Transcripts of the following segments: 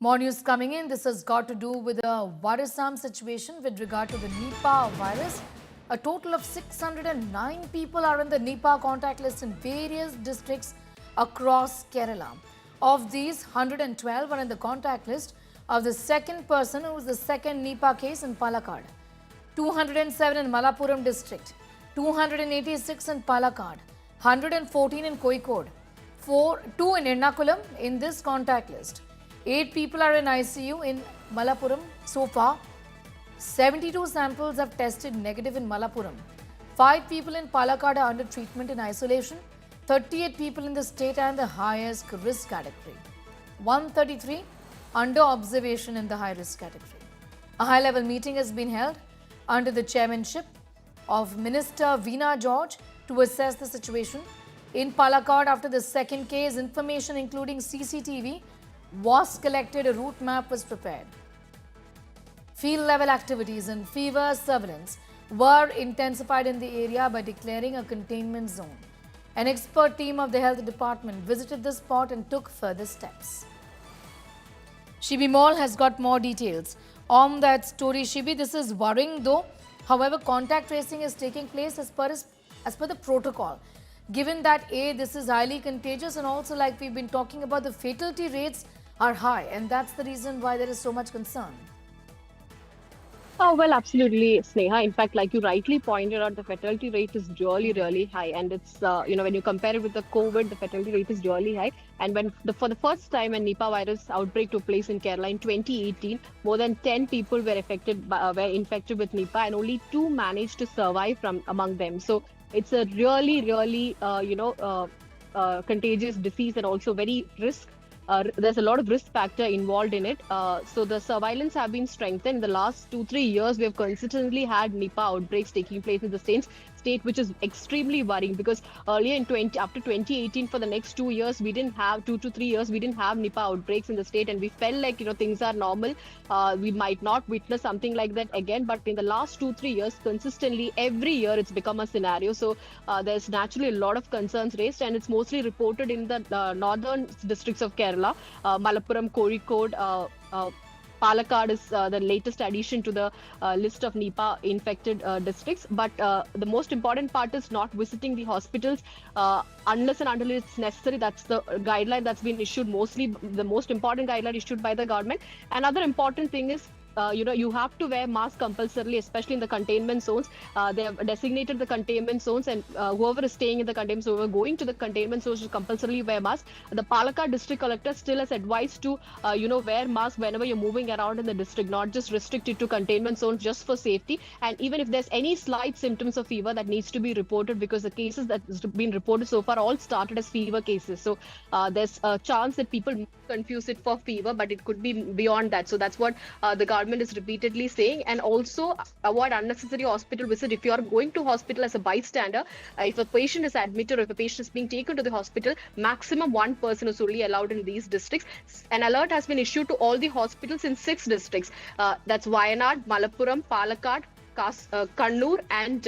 More news coming in. This has got to do with a worrisome situation with regard to the Nipah virus. A total of 609 people are in the Nipah contact list in various districts across Kerala. Of these, 112 are in the contact list of the second person who is the second Nipah case in Palakkad. 207 in Malappuram district, 286 in Palakkad, 114 in Kozhikode, 2 in Ernakulam in this contact list. 8 people are in ICU in Malappuram so far. 72 samples have tested negative in Malappuram. 5 people in Palakkad are under treatment in isolation. 38 people in the state are in the highest risk category. 133 under observation in the high risk category. A high-level meeting has been held under the chairmanship of Minister Veena George to assess the situation. In Palakkad, after the second case, information including CCTV was collected, a route map was prepared. Field level activities and fever surveillance were intensified in the area by declaring a containment zone. An expert team of the health department visited the spot and took further steps. Shibi Mall has got more details on that story. Shibi, this is worrying though. However, contact tracing is taking place as per the protocol. Given that this is highly contagious, and also like we've been talking about, the fatality rates are high, and that's the reason why there is so much concern. Oh, well, absolutely, Sneha. In fact, like you rightly pointed out, the fatality rate is really high. And it's, when you compare it with the COVID, the fatality rate is really high. And for the first time, when Nipah virus outbreak took place in Kerala in 2018, more than 10 people were were infected with Nipah, and only 2 managed to survive from among them. So it's a really, contagious disease, and also very there's a lot of risk factor involved in it. So the surveillance have been strengthened. In the last 2-3 years, we have consistently had Nipah outbreaks taking place in the state, which is extremely worrying, because earlier after 2018, for the next 2 years, we didn't have 2 to 3 years, we didn't have Nipah outbreaks in the state, and we felt like things are normal. We might not witness something like that again, but in the last 2-3 years, consistently every year it's become a scenario. So there's naturally a lot of concerns raised, and it's mostly reported in the northern districts of Kerala. Malappuram, Kozhikode, Palakkad is the latest addition to the list of Nipah infected districts. But the most important part is not visiting the hospitals unless and until it's necessary. That's the guideline that's been issued, mostly the most important guideline issued by the government. Another important thing is, you have to wear mask compulsorily, especially in the containment zones. They have designated the containment zones, and whoever is staying in the containment zone, whoever going to the containment zones, should compulsorily wear mask. The Palakkad district collector still has advised to, wear mask whenever you're moving around in the district, not just restricted to containment zones, just for safety. And even if there's any slight symptoms of fever, that needs to be reported, because the cases that have been reported so far all started as fever cases. So there's a chance that people confuse it for fever, but it could be beyond that. So that's what the government is repeatedly saying. And also avoid unnecessary hospital visit. If you are going to hospital as a bystander, if a patient is admitted or if a patient is being taken to the hospital, maximum 1 person is only allowed in these districts. An alert has been issued to all the hospitals in 6 districts. That's Wayanad, Malappuram, Palakkad, Kannur, and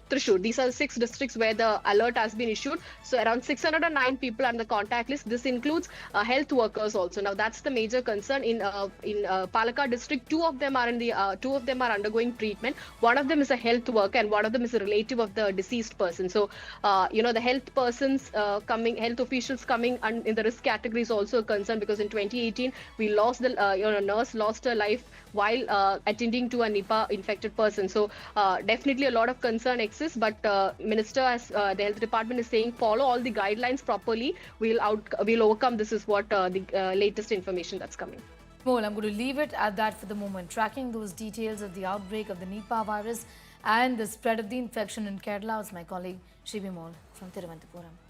Thrissur. These are the 6 districts where the alert has been issued. So around 609 people are on the contact list. This includes health workers also. Now that's the major concern in Palakkad district. 2 of them are undergoing treatment. One of them is a health worker, and one of them is a relative of the deceased person. So the health officials coming in the risk category is also a concern, because in 2018 we lost the nurse lost her life while attending to a Nipah infected person. So definitely a lot of concern exists, but Minister, as the health department is saying, follow all the guidelines properly. We'll overcome. This is what the latest information that's coming. Well, I'm going to leave it at that for the moment. Tracking those details of the outbreak of the Nipah virus and the spread of the infection in Kerala was my colleague Shibi Mall from Thiruvananthapuram.